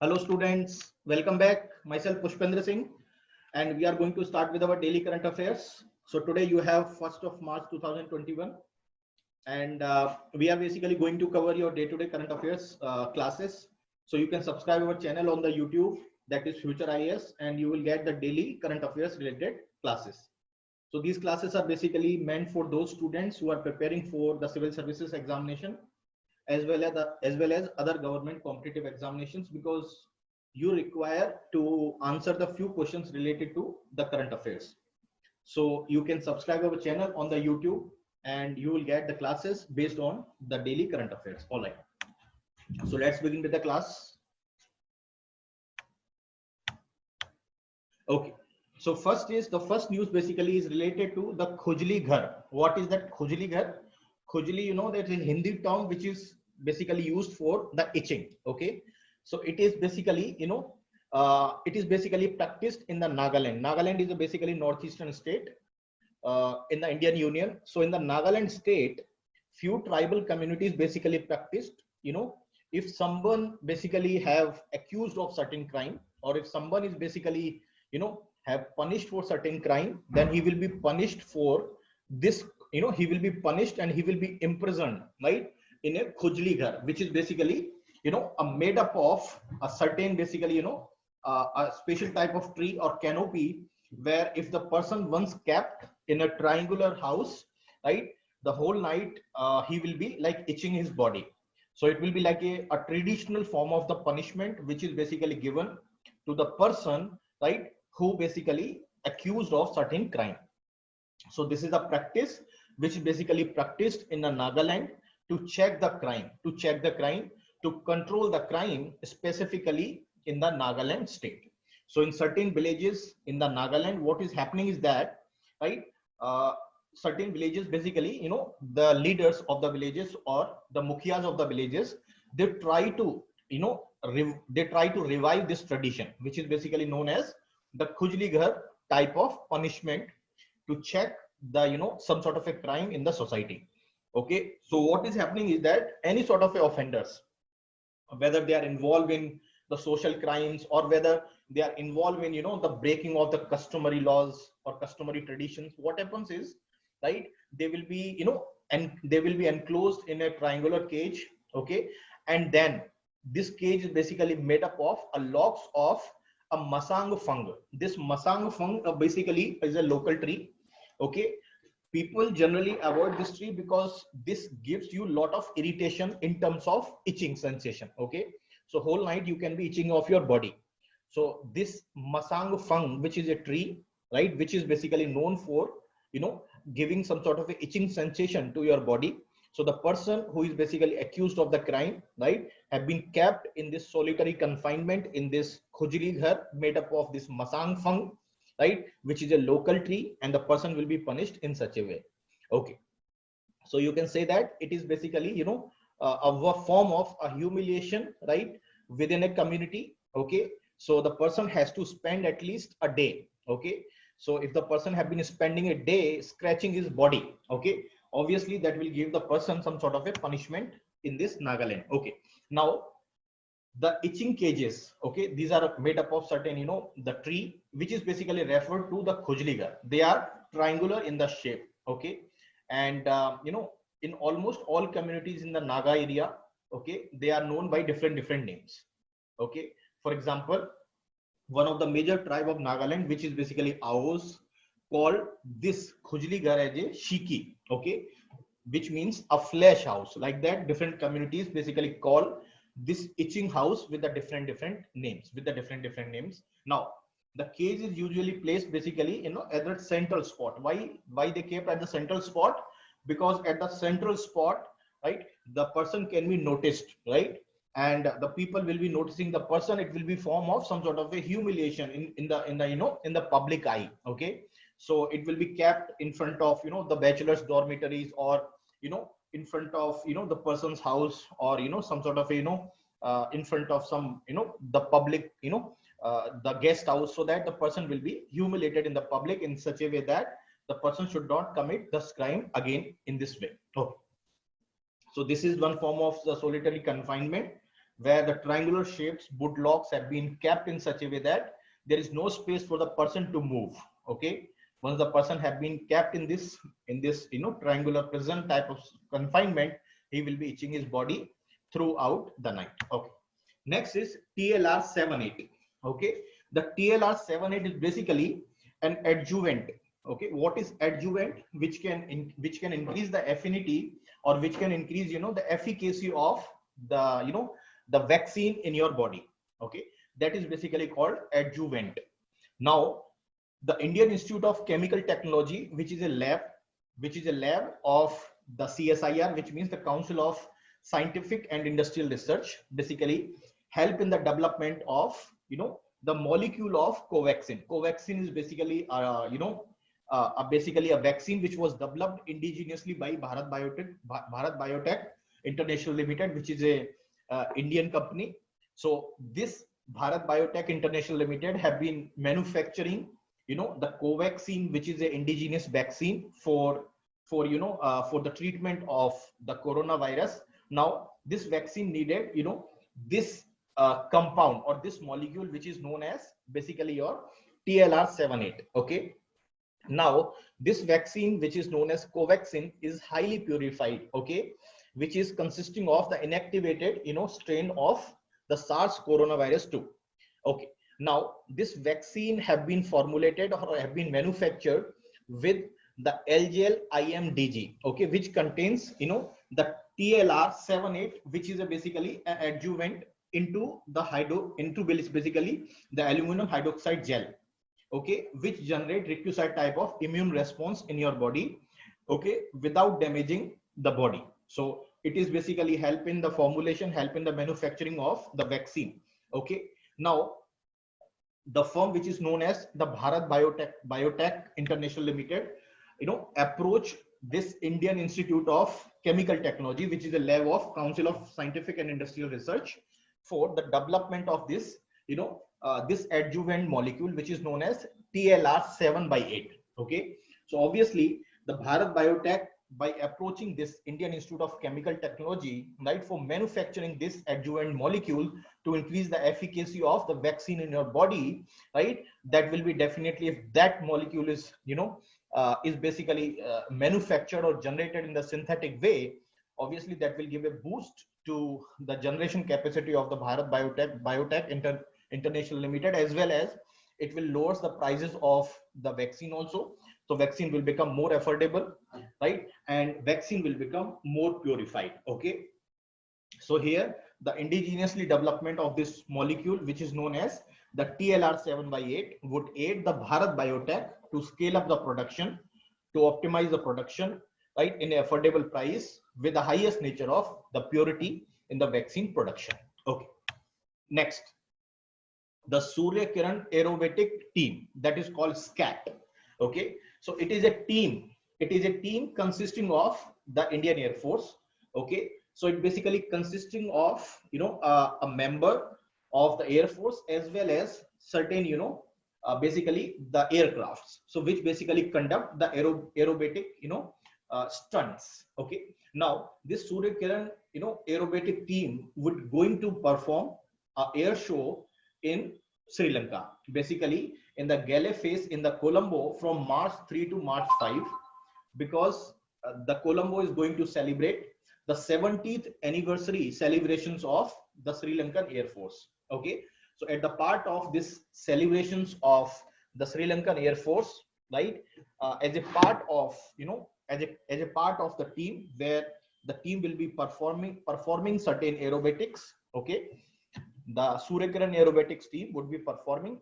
Hello students, welcome back. Myself Pushpendra Singh and we are going to start with our daily current affairs. So today you have 1st of March 2021 and we are basically going to cover your day-to-day current affairs classes. So you can subscribe our channel on the YouTube, that is Future IAS, and you will get the daily current affairs related classes. So these classes are basically meant for those students who are preparing for the civil services examination as well as other government competitive examinations, because you require to answer the few questions related to the current affairs. So you can subscribe our channel on the YouTube and you will get the classes based on the daily current affairs. All right, so let's begin with the class. Okay, so first news basically is related to the Khujli Ghar. What is that Khujli Ghar? Khujli, you know, that is a Hindi term which is basically used for the itching. Okay, so it is basically, it is basically practiced in the Nagaland. Nagaland is a basically northeastern state in the Indian Union. So in the Nagaland state, few tribal communities basically practiced, if someone basically have accused of certain crime, or if someone is basically, have punished for certain crime, then he will be punished for this, he will be punished and he will be imprisoned, right, in a Khujli Ghar, which is basically, a made up of a certain basically, a special type of tree or canopy, where if the person once kept in a triangular house, right, the whole night he will be like itching his body. So it will be like a traditional form of the punishment which is basically given to the person, right, who basically accused of certain crime. So this is a practice which is basically practiced in the Nagaland to check the crime, to control the crime, specifically in the Nagaland state. So in certain villages in the Nagaland, what is happening is that, right, certain villages basically, the leaders of the villages or the mukhias of the villages, they try to, they try to revive this tradition, which is basically known as the Khujli Ghar type of punishment, to check the, some sort of a crime in the society. Okay, so what is happening is that any sort of offenders, whether they are involved in the social crimes or whether they are involved in, the breaking of the customary laws or customary traditions, what happens is, right, they will be, and they will be enclosed in a triangular cage. Okay, and then this cage is basically made up of a logs of a masang fung. This masang fung basically is a local tree. Okay, people generally avoid this tree because this gives you a lot of irritation in terms of itching sensation. Okay, so whole night you can be itching off your body. So this masang fung, which is a tree, right, which is basically known for, giving some sort of a itching sensation to your body. So the person who is basically accused of the crime, right, have been kept in this solitary confinement in this Khujli Ghar made up of this masang fung, right, which is a local tree, and the person will be punished in such a way. Okay, so you can say that it is basically, a form of a humiliation, right, within a community. Okay, so the person has to spend at least a day. Okay, so if the person have been spending a day scratching his body, okay, obviously that will give the person some sort of a punishment in this Nagaland. Okay, now the itching cages, okay, these are made up of certain, the tree which is basically referred to the Khujli Ghar. They are triangular in the shape. Okay, and in almost all communities in the Naga area, okay, they are known by different names. Okay, for example, one of the major tribe of Nagaland, which is basically Aos, called this Khujli Ghar as a Shiki. Okay, which means a flesh house. Like that, different communities basically call this itching house with the different names. Now the cage is usually placed basically, at the central spot. Why they kept at the central spot? Because at the central spot, right, the person can be noticed, right, and the people will be noticing the person. It will be form of some sort of a humiliation in the in the public eye. Okay, so it will be kept in front of, the bachelors dormitories, or in front of, the person's house, or some sort of a, in front of some, the public, the guest house, so that the person will be humiliated in the public in such a way that the person should not commit this crime again in this way. Okay, so this is one form of the solitary confinement where the triangular shapes boot locks have been kept in such a way that there is no space for the person to move. Okay, once the person have been kept in this triangular prison type of confinement, he will be itching his body throughout the night. Okay, next is TLR 78. Okay, the TLR 78 is basically an adjuvant. Okay, what is adjuvant? Which can increase the affinity, or which can increase the efficacy of the the vaccine in your body. Okay, that is basically called adjuvant. Now, the Indian Institute of Chemical Technology, which is a lab of the CSIR, which means the Council of Scientific and Industrial Research, basically help in the development of the molecule of Covaxin. Covaxin is basically basically a vaccine which was developed indigenously by Bharat Biotech International Limited, which is a Indian company. So this Bharat Biotech International Limited have been manufacturing the Covaxin, which is an indigenous vaccine for the treatment of the coronavirus. Now this vaccine needed this compound or this molecule, which is known as basically your TLR78. Okay, now this vaccine, which is known as Covaxin, is highly purified. Okay, which is consisting of the inactivated strain of the SARS coronavirus 2. Okay, now this vaccine have been formulated or have been manufactured with the LGL IMDG, okay, which contains the TLR78, which is basically an adjuvant into basically the aluminum hydroxide gel, okay, which generate requisite type of immune response in your body, okay, without damaging the body. So it is basically help in the formulation, help in the manufacturing of the vaccine. Okay, now the firm which is known as the Bharat Biotech International Limited, approach this Indian Institute of Chemical Technology, which is a lab of Council of Scientific and Industrial Research, for the development of this, this adjuvant molecule, which is known as TLR 7/8. Okay, so obviously the Bharat Biotech, by approaching this Indian Institute of Chemical Technology, right, for manufacturing this adjuvant molecule to increase the efficacy of the vaccine in your body, right, that will be definitely, if that molecule is is basically manufactured or generated in the synthetic way, obviously that will give a boost to the generation capacity of the Bharat Biotech International Limited, as well as it will lower the prices of the vaccine also. So vaccine will become more affordable, right, and vaccine will become more purified. Okay, so here the indigenously development of this molecule, which is known as the TLR 7/8, would aid the Bharat Biotech to scale up the production, to optimize the production, right, in an affordable price with the highest nature of the purity in the vaccine production. Okay, next, the Surya Kiran Aerobatic Team, that is called SCAT. Okay, so it is a team. It is a team consisting of the Indian Air Force. Okay, so it basically consisting of a member of the Air Force, as well as certain basically the aircrafts, so which basically conduct the aerobatic stunts. Okay, now this Surya Kiran aerobatic team would going to perform a air show in Sri Lanka, basically in the gala phase in the Colombo from March 3 to March 5, because the Colombo is going to celebrate the 70th anniversary celebrations of the Sri Lankan Air Force. Okay, so at the part of this celebrations of the Sri Lankan Air Force, right, as a part of as a part of the team, where the team will be performing certain aerobatics. Okay, the Surya Kiran aerobatics team would be performing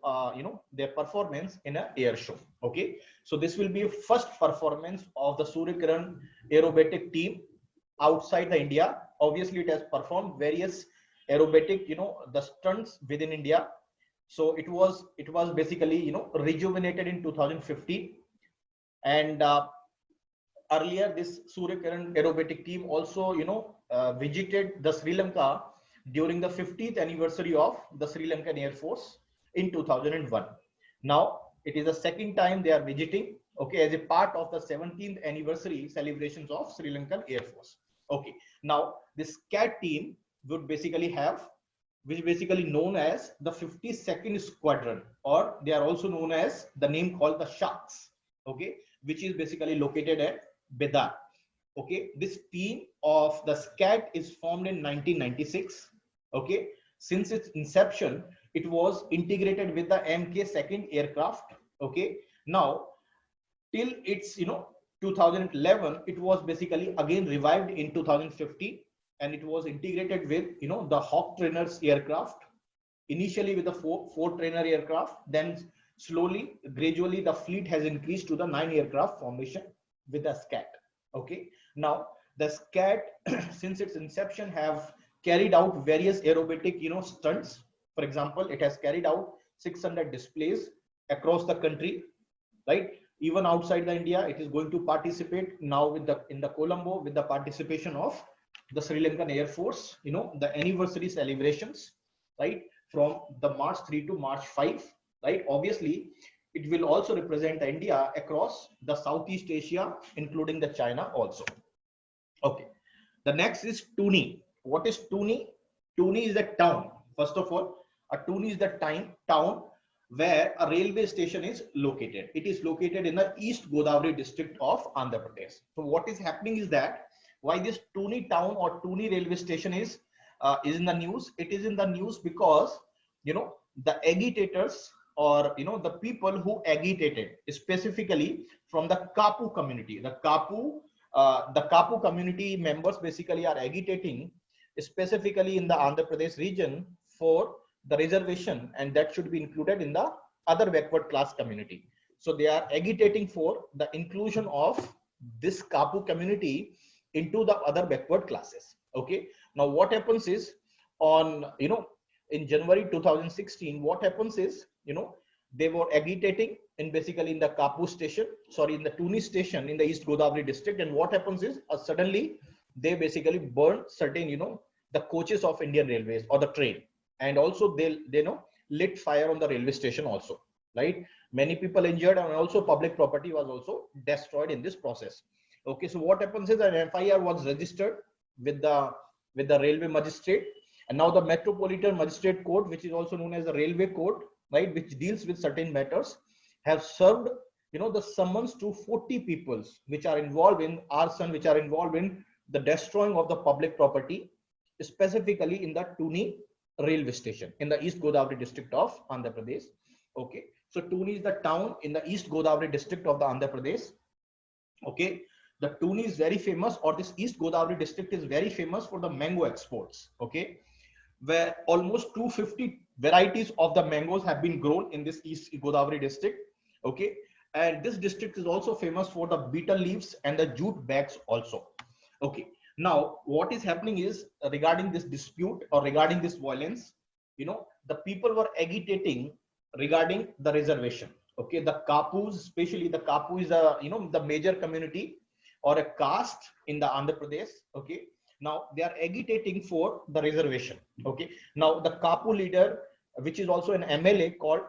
their performance in an air show. Okay, so this will be first performance of the Surya Kiran aerobatic team outside the India. Obviously it has performed various aerobatic the stunts within India. So it was basically rejuvenated in 2015, and earlier this Surya Kiran aerobatic team also visited the Sri Lanka during the 50th anniversary of the Sri Lankan Air Force in 2001. Now it is the second time they are visiting, okay, as a part of the 17th anniversary celebrations of Sri Lankan Air Force. Okay, now this CAT team would basically have which basically known as the 52nd Squadron, or they are also known as the name called the Sharks, okay, which is basically located at Bedar. Okay, this team of the SCAT is formed in 1996. Okay, since its inception, it was integrated with the MK second aircraft. Okay, now till its 2011, it was basically again revived in 2015, and it was integrated with the Hawk trainers aircraft, initially with the four trainer aircraft. Then slowly, gradually, the fleet has increased to the 9 aircraft formation with the SCAT. Okay, now the SCAT since its inception have carried out various aerobatic stunts. For example, it has carried out 600 displays across the country, right? Even outside the India, it is going to participate now with the in the Colombo with the participation of the Sri Lankan Air Force, the anniversary celebrations, right, from the March 3 to March 5, right? Obviously, it will also represent India across the Southeast Asia, including the China also. Okay, the next is Tuni. What is Tuni? Tuni is a town. First of all, a Tuni is the town where a railway station is located. It is located in the East Godavari district of Andhra Pradesh. So what is happening is that why this Tuni town or Tuni railway station is in the news? It is in the news because the agitators, or the people who agitated specifically from the Kapu community. The Kapu community members basically are agitating specifically in the Andhra Pradesh region for the reservation, and that should be included in the other backward class community. So they are agitating for the inclusion of this Kapu community into the other backward classes. Okay, now what happens is on in January 2016, what happens is they were agitating in basically in the Kapu station, sorry, in the Tuni station in the East Godavari district. And what happens is suddenly they basically burn certain the coaches of Indian Railways or the train, and also they lit fire on the railway station also, right? Many people injured, and also public property was also destroyed in this process. Okay, so what happens is an FIR was registered with the railway magistrate, and now the Metropolitan Magistrate Court, which is also known as the Railway Court, right, which deals with certain matters, have served the summons to 40 people which are involved in arson, which are involved in the destroying of the public property, specifically in the Tuni railway station in the East Godavari district of Andhra Pradesh. Okay, so Tuni is the town in the East Godavari district of the Andhra Pradesh. Okay, the Tuni is very famous, or this East Godavari district is very famous for the mango exports. Okay, where almost 250 varieties of the mangoes have been grown in this East Godavari district. Okay, and this district is also famous for the betel leaves and the jute bags also. Okay, now what is happening is regarding this dispute or regarding this violence, the people were agitating regarding the reservation. Okay, the Kapus, especially the Kapu is a the major community or a caste in the Andhra Pradesh. Okay, now they are agitating for the reservation. Okay, now the Kapu leader, which is also an MLA, called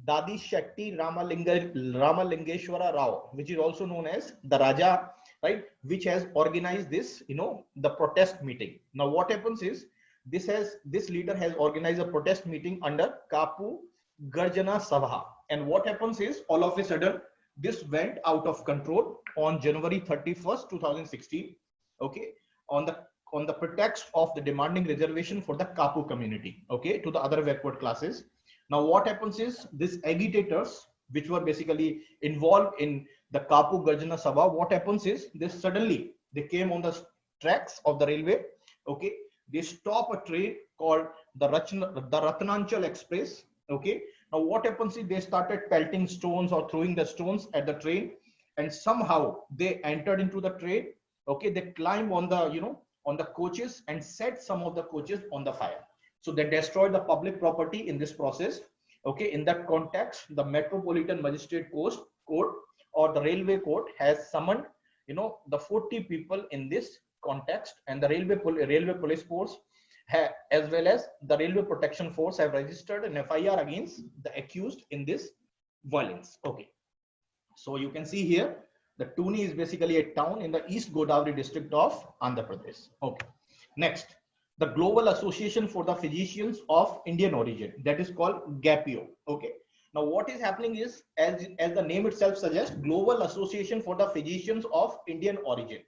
Dadi Shetty Ramalingeshwara Rao, which is also known as the Raja, right, which has organized this the protest meeting. Now what happens is this leader has organized a protest meeting under Kapu Garjana Sabha, and what happens is all of a sudden this went out of control on January 31st 2016. Okay, on the pretext of the demanding reservation for the Kapu community, okay, to the other backward classes. Now what happens is these agitators, which were basically involved in the Kapu Garjana Sabha, what happens is they came on the tracks of the railway. Okay, they stop a train called the Ratnachal Express. Okay, now what happens is they started pelting stones or throwing the stones at the train, and somehow they entered into the train. Okay, they climbed on the on the coaches and set some of the coaches on the fire. So they destroyed the public property in this process. Okay, in that context, the Metropolitan Magistrate Court or the Railway Court has summoned the 40 people in this context, and the railway police force as well as the Railway Protection Force have registered an FIR against the accused in this violence. Okay, so you can see here the Tuni is basically a town in the East Godavari district of Andhra Pradesh. Okay, next the Global Association for the Physicians of Indian Origin, that is called GAPIO. Okay. Now, what is happening is, as the name itself suggests, Global Association for the Physicians of Indian Origin.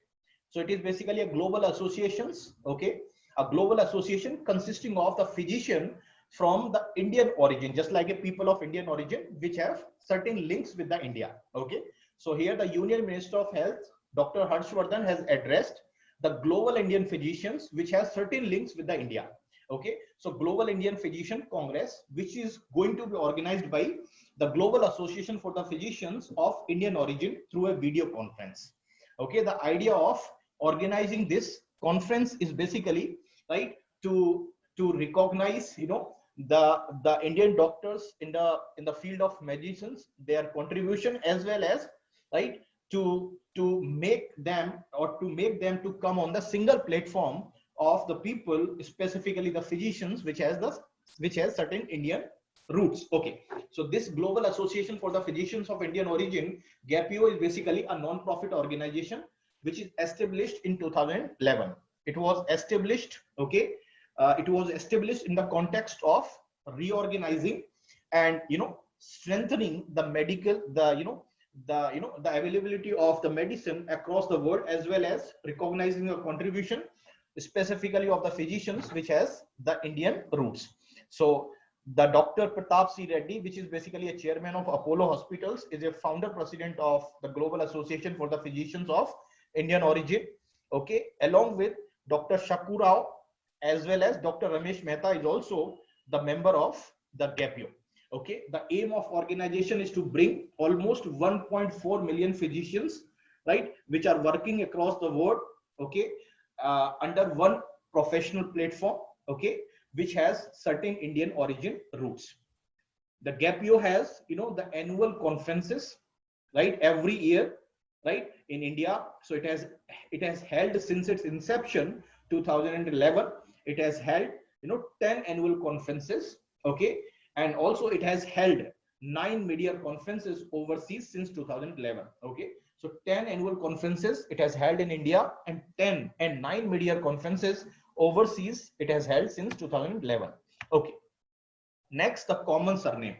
So it is basically a global associations, okay, a global association consisting of the physician from the Indian origin, just like a people of Indian origin, which have certain links with the India. Okay. So here the Union Minister of Health, Dr. Harshvardhan, has addressed the Global Indian Physicians, which has certain links with the India. Okay. So Global Indian Physician Congress, which is going to be organized by the Global Association for the Physicians of Indian Origin through a video conference. Okay. The idea of organizing this conference is basically, right, to recognize, you know, the Indian doctors in the field of medicines, their contribution, as well as, right, to make them to come on the single platform of the people, specifically the physicians, which has certain Indian roots. Okay. So this Global Association for the Physicians of Indian Origin, GAPIO, is basically a non-profit organization which is established in 2011. It was established, okay, it was established in the context of reorganizing and, you know, strengthening the medical, the availability of the medicine across the world, as well as recognizing the contribution specifically of the physicians which has the Indian roots. So the Dr. Pratap C. Reddy, which is basically a chairman of Apollo Hospitals, is a founder president of the Global Association for the Physicians of Indian Origin. Okay, along with Dr. Shaku Rao, as well as Dr. Ramesh Mehta is also the member of the GAPIO. Okay, the aim of organization is to bring almost 1.4 million physicians, right, which are working across the world, okay, under one professional platform, okay, which has certain Indian origin roots. The GAPIO has, you know, the annual conferences, right, every year, right, in India. So it has held since its inception 2011. It has held, you know, 10 annual conferences, okay, and also it has held 9 media conferences overseas since 2011. Okay, so 10 annual conferences it has held in India, and 9 media conferences overseas it has held since 2011. Okay, next, the common surname.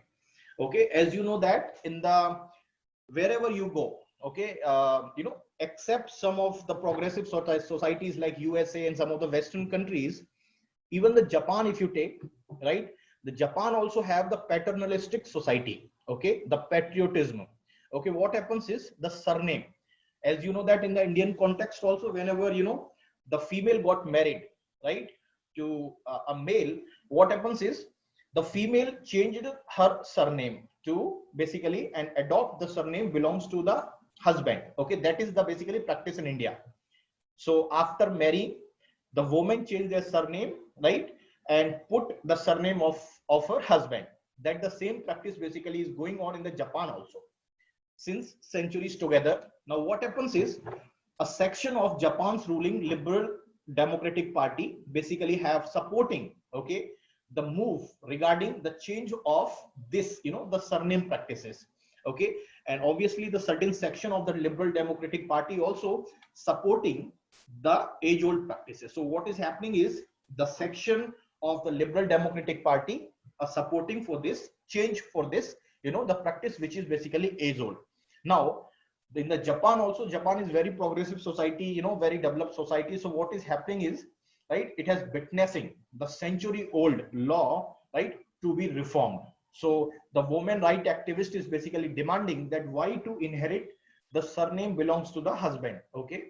Okay, as you know that in the wherever you go, okay, you know, except some of the progressive societies like USA and some of the Western countries, even the Japan, if you take, right, the Japan also have the paternalistic society, okay, the patriotism. Okay, what happens is the surname, as you know that in the Indian context also, whenever, you know, the female got married, right, to a male, what happens is the female changed her surname to basically and adopt the surname belongs to the husband. Okay, that is the basically practice in India. So after marrying, the woman changed their surname, right, and put the surname of her husband. That the same practice basically is going on in the Japan also since centuries together. Now what happens is a section of Japan's ruling Liberal Democratic Party basically have supporting, okay, the move regarding the change of this, you know, the surname practices. Okay, and obviously the certain section of the Liberal Democratic Party also supporting the age-old practices. So what is happening is the section of the Liberal Democratic Party are supporting for this change, for this, you know, the practice which is basically age-old. Now in the Japan also, Japan is very progressive society, you know, very developed society. So what is happening is, right, it has witnessing the century-old law, right, to be reformed. So the woman right activist is basically demanding that why to inherit the surname belongs to the husband. Okay,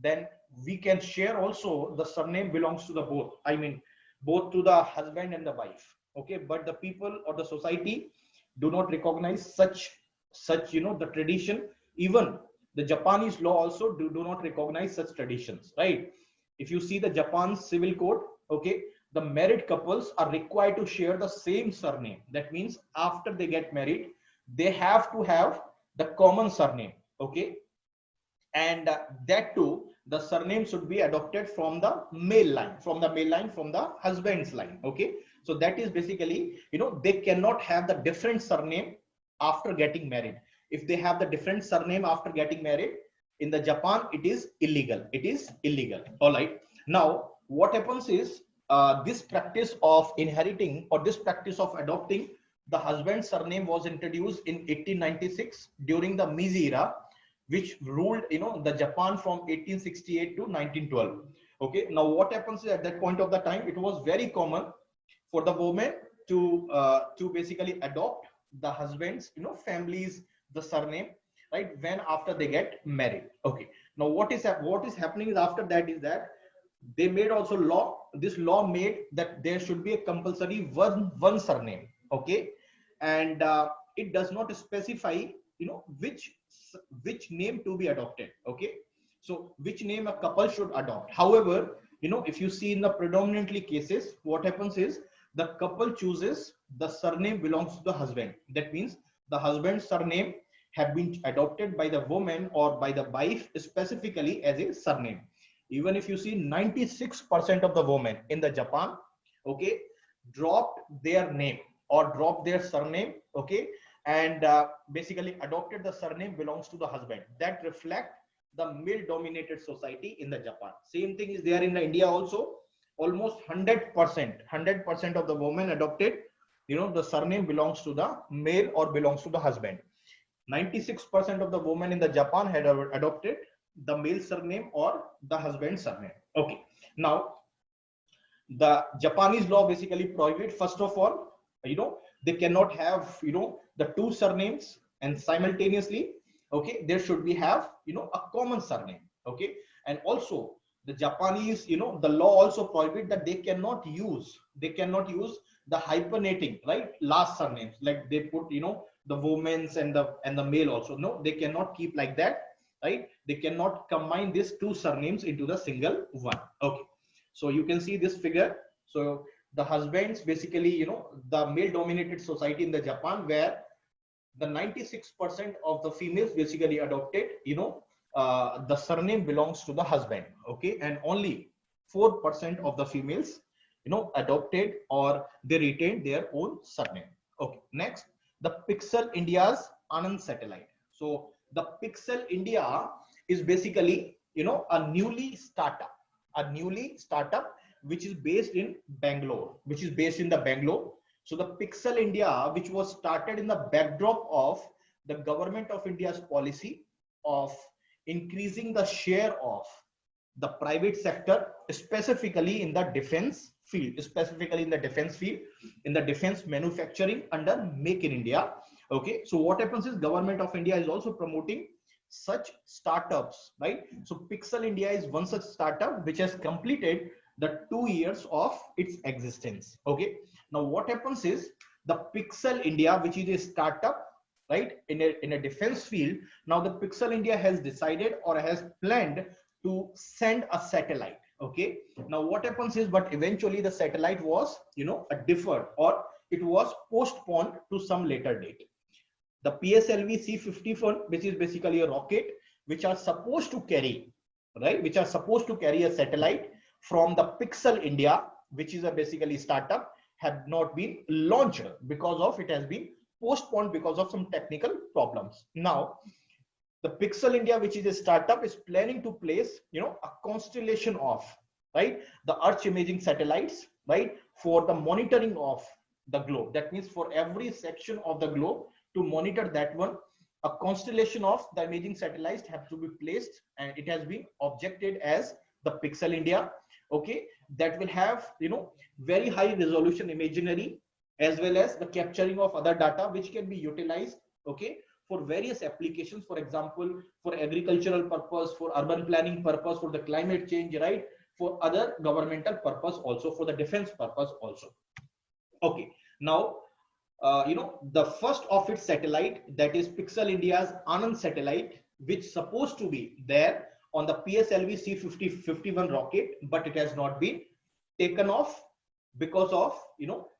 then we can share also the surname belongs to the both, I mean both to the husband and the wife. Okay, but the people or the society do not recognize such, you know, the tradition. Even the Japanese law also do not recognize such traditions, right? If you see the Japan's civil code, okay, the married couples are required to share the same surname. That means after they get married, they have to have the common surname. Okay, and that too, the surname should be adopted from the male line, from the husband's line. Okay, so that is basically, you know, they cannot have the different surname after getting married. If they have the different surname after getting married in the Japan, it is illegal. It is illegal. All right. Now what happens is this practice of inheriting or this practice of adopting the husband's surname was introduced in 1896 during the Meiji era, which ruled, the Japan from 1868 to 1912. Okay, now what happens is at that point of the time, it was very common for the woman to basically adopt the husband's, family's the surname, right, when after they get married. Okay, now what is happening is after that is that they made also law. This law made that there should be a compulsory one surname. Okay, and it does not specify, which name to be adopted. Okay, so which name a couple should adopt. However, if you see in the predominantly cases, what happens is the couple chooses the surname belongs to the husband. That means the husband's surname have been adopted by the woman or by the wife specifically as a surname. Even if you see 96% of the women in the Japan, okay, dropped their name or dropped their surname, okay, and basically adopted the surname belongs to the husband. That reflect the male dominated society in the Japan. Same thing is there in the India also. Almost 100% of the women adopted, the surname belongs to the male or belongs to the husband. 96% of the women in the Japan had adopted the male surname or the husband's surname. Okay, now the Japanese law basically prohibit, first of all, they cannot have, the two surnames and simultaneously. Okay, there should be have, a common surname. Okay, and also the Japanese, the law also prohibit that they cannot use the hyphenating, right, last surnames, like they put, the women's and the male also. No, they cannot keep like that, right? They cannot combine these two surnames into the single one. Okay, so you can see this figure. So the husbands basically, the male dominated society in the Japan, where the 96% of the females basically adopted, the surname belongs to the husband. Okay, and only 4% of the females, adopted or they retained their own surname. Okay, next, the Pixel India's Anand satellite. So the Pixel India is basically, a newly startup which is based in Bangalore, So the Pixel India, which was started in the backdrop of the government of India's policy of increasing the share of the private sector, specifically in the defense field, in the defense manufacturing under Make in India. Okay, so what happens is government of India is also promoting such startups, right? So Pixel India is one such startup which has completed the 2 years of its existence. Okay, now what happens is the Pixel India, which is a startup, right, in a defense field. Now the Pixel India has decided or has planned to send a satellite. Okay, now what happens is, but eventually the satellite was, deferred, or it was postponed to some later date. The PSLV C-51, which is basically a rocket, which are supposed to carry a satellite from the Pixel India, which is a basically startup, had not been launched because of it has been postponed because of some technical problems. Now the Pixel India, which is a startup, is planning to place, a constellation of, right, the Earth imaging satellites, right, for the monitoring of the globe. That means for every section of the globe to monitor that one, a constellation of the imaging satellites have to be placed, and it has been objected as the Pixel India. Okay, that will have, very high resolution imagery as well as the capturing of other data which can be utilized, okay, for various applications, for example, for agricultural purpose, for urban planning purpose, for the climate change, right, for other governmental purpose, also for the defense purpose also. Okay, now the first of its satellite, that is Pixel India's Anand satellite, which supposed to be there on the PSLV C-51 rocket, but it has not been taken off because of,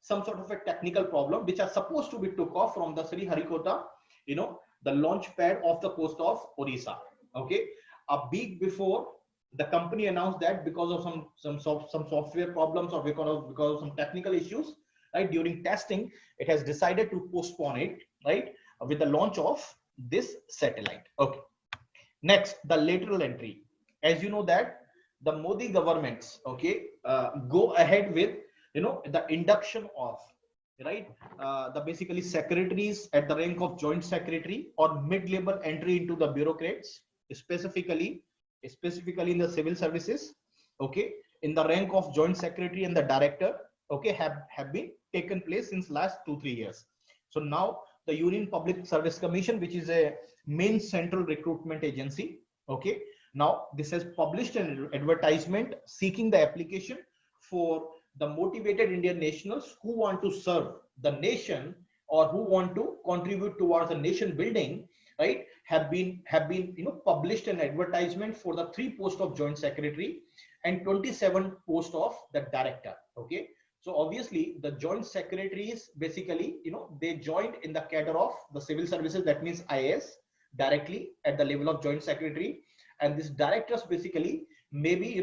some sort of a technical problem, which are supposed to be took off from the Sriharikota, the launch pad of the coast of Odisha. Okay, a week before, the company announced that because of some software problems or because of some technical issues, right, during testing, it has decided to postpone it, right, with the launch of this satellite. Okay, next, the lateral entry. As you know that the Modi governments, okay, go ahead with, the induction of, right, the basically secretaries at the rank of joint secretary or mid-level entry into the bureaucrats, specifically, in the civil services, okay, in the rank of joint secretary and the director, okay, have been taken place since last 2-3 years. So now the Union Public Service Commission, which is a main central recruitment agency, okay, now this has published an advertisement seeking the application for the motivated Indian nationals who want to serve the nation or who want to contribute towards the nation building, right, have been published an advertisement for the 3 posts of joint secretary and 27 posts of the director. Okay, so obviously the joint secretaries basically, they joined in the cadre of the civil services, that means IAS, directly at the level of joint secretary, and these directors basically maybe,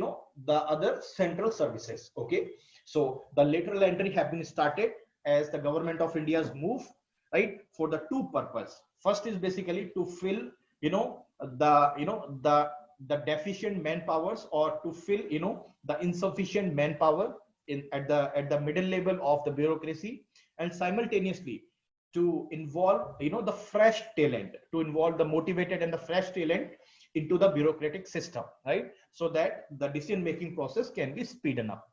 the other central services. Okay, so the lateral entry have been started as the government of India's move, right, for the 2 purpose. First is basically to fill, the deficient manpowers, or to fill, the insufficient manpower at the middle level of the bureaucracy, and simultaneously to involve, the fresh talent, to involve the motivated and the fresh talent into the bureaucratic system, right, so that the decision making process can be speeded up.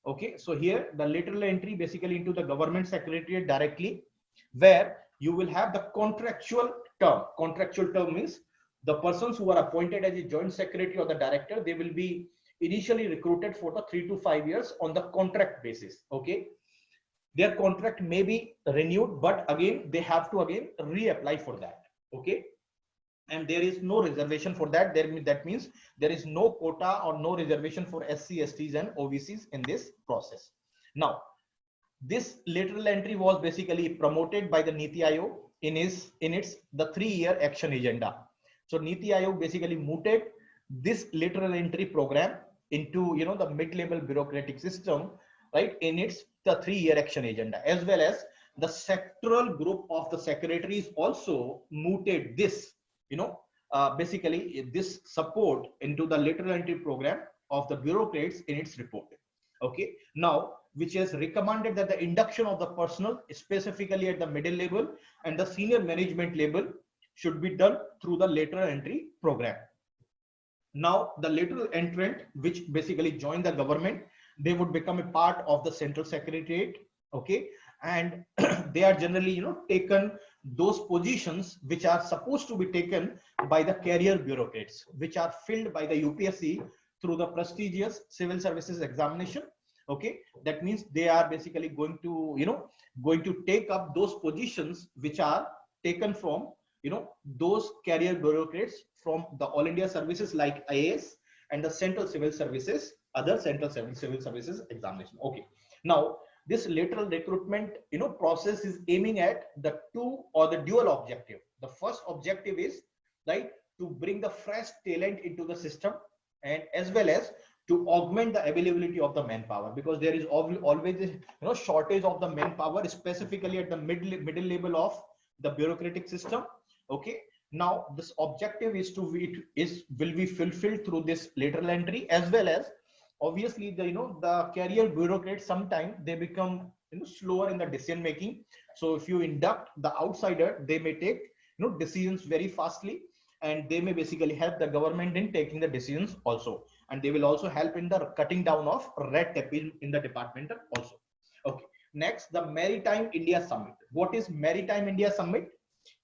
Okay, so here the lateral entry basically into the government secretariat directly, where you will have the contractual term. Contractual term means the persons who are appointed as a joint secretary or the director, they will be initially recruited for the 3 to 5 years on the contract basis. Okay, their contract may be renewed, but again they have to again reapply for that. Okay, and there is no reservation for that. That means there is no quota or no reservation for SC, STs and OBCs in this process. Now, this lateral entry was basically promoted by the Niti Aayog in its the 3-year action agenda. So Niti Aayog basically mooted this lateral entry program into, the mid-level bureaucratic system, right, in its the 3-year action agenda, as well as the sectoral group of the secretaries also mooted this, basically this support into the lateral entry program of the bureaucrats in its report. Okay, now which has recommended that the induction of the personnel specifically at the middle level and the senior management level should be done through the lateral entry program. Now the lateral entrant, which basically join the government, they would become a part of the central secretariat. Okay, and they are generally, taken those positions which are supposed to be taken by the career bureaucrats, which are filled by the UPSC through the prestigious civil services examination. Okay, that means they are basically going to take up those positions which are taken from, those career bureaucrats from the all India services like IAS and the central civil services, other central civil services examination. Okay, now this lateral recruitment, process is aiming at the 2 or the dual objective. The first objective is, right, to bring the fresh talent into the system, and as well as to augment the availability of the manpower, because there is always shortage of the manpower, specifically at the middle level of the bureaucratic system. Okay, now this objective will be fulfilled through this lateral entry, as well as obviously the career bureaucrats sometimes they become slower in the decision making. So if you induct the outsider, they may take decisions very fastly, and they may basically help the government in taking the decisions also, and they will also help in the cutting down of red tape in the department also. Okay, next, the Maritime India Summit. What is Maritime India Summit?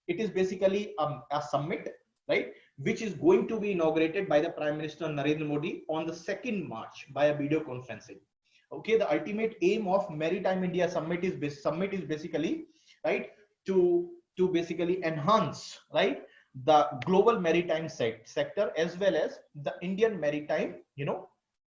It is basically a summit, right, which is going to be inaugurated by the Prime Minister Narendra Modi on the 2nd March by a video conferencing. Okay, the ultimate aim of Maritime India Summit is basically, right, to basically enhance, right, the global maritime sector as well as the Indian maritime,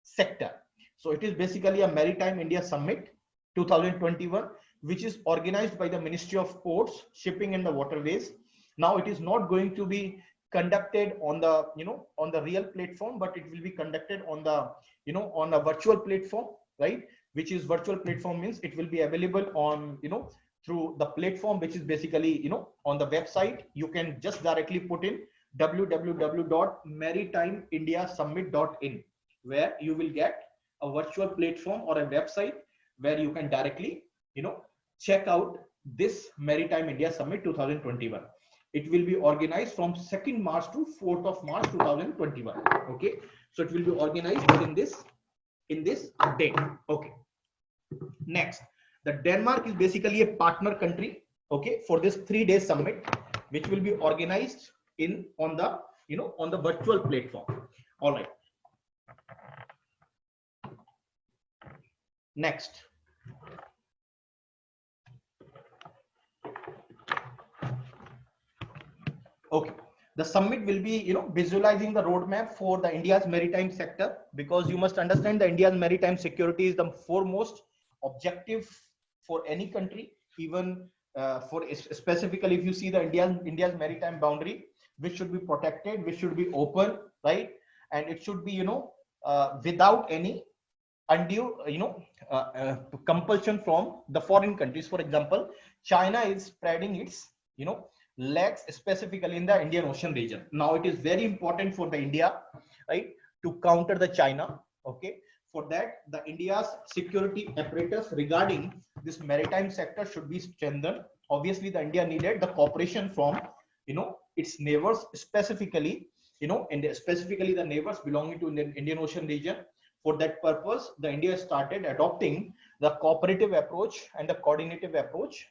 sector. So it is basically a Maritime India Summit 2021, which is organized by the Ministry of Ports, Shipping and the Waterways. Now it is not going to be conducted on the on the real platform, but it will be conducted on the on a virtual platform, right, which is virtual platform means it will be available on through the platform, which is basically on the website. You can just directly put in www.maritimeindiasummit.in. where you will get a virtual platform or a website where you can directly, check out this Maritime India Summit 2021. It will be organized from 2nd March to 4th of March 2021. Okay, so it will be organized in this date. Okay, next, the Denmark is basically a partner country, okay, for this 3-day summit, which will be organized on the virtual platform. All right, next, okay, the summit will be visualizing the roadmap for the India's maritime sector, because you must understand the India's maritime security is the foremost objective for any country, even for specifically if you see the India's maritime boundary, which should be protected, which should be open, right, and it should be without any undue compulsion from the foreign countries. For example, China is spreading its legs specifically in the Indian Ocean region. Now it is very important for the India, right, to counter the China. Okay, for that the India's security apparatus regarding this maritime sector should be strengthened. Obviously the India needed the cooperation from its neighbors, specifically specifically the neighbors belonging to the Indian Ocean region. For that purpose, the India started adopting the cooperative approach and the coordinative approach,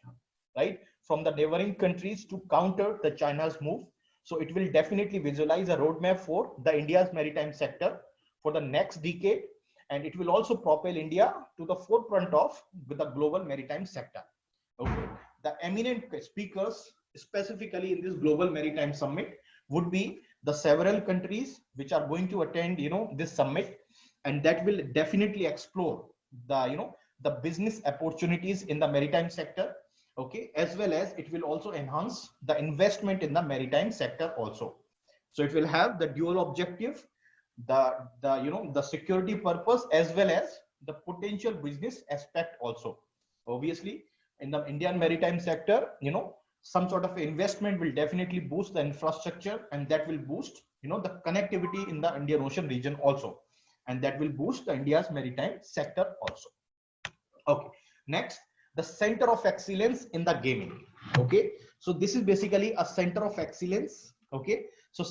right, from the neighboring countries to counter the China's move. So it will definitely visualize a roadmap for the India's maritime sector for the next decade, and it will also propel India to the forefront of the global maritime sector. Okay, the eminent speakers specifically in this global maritime summit would be the several countries which are going to attend this summit, and that will definitely explore the the business opportunities in the maritime sector. Okay, as well as it will also enhance the investment in the maritime sector also. So it will have the dual objective, the security purpose, as well as the potential business aspect also. Obviously in the Indian maritime sector, some sort of investment will definitely boost the infrastructure, and that will boost the connectivity in the Indian Ocean region also, and that will boost the India's maritime sector also. Okay, next, the center of excellence in the gaming. Okay, so this is basically a center of excellence. Okay, so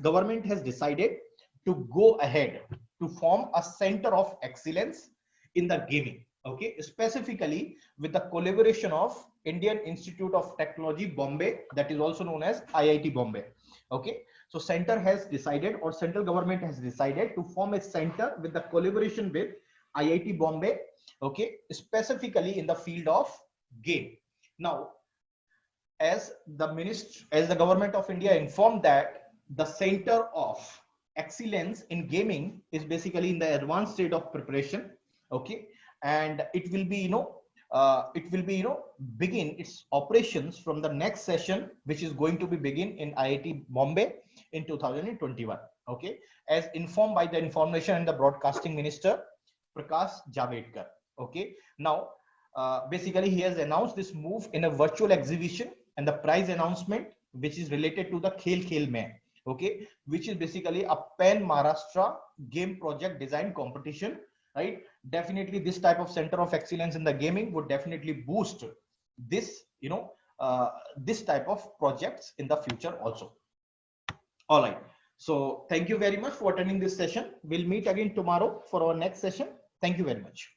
government has decided to go ahead to form a center of excellence in the gaming. Okay, specifically with the collaboration of Indian Institute of Technology Bombay, that is also known as IIT Bombay. Okay, so center has decided, or central government has decided to form a center with the collaboration with IIT Bombay. Okay, specifically in the field of game. Now, as the government of India informed that the center of excellence in gaming is basically in the advanced state of preparation. Okay, and it will be begin its operations from the next session, which is going to be begin in IIT Bombay in 2021. Okay, as informed by the Information and the Broadcasting Minister Prakash Javadekar. Okay, now basically he has announced this move in a virtual exhibition, and the prize announcement, which is related to the Khel Mein, okay, which is basically a Pan Maharashtra game project design competition, right? Definitely this type of center of excellence in the gaming would definitely boost this this type of projects in the future also. All right, so thank you very much for attending this session. We'll meet again tomorrow for our next session. Thank you very much.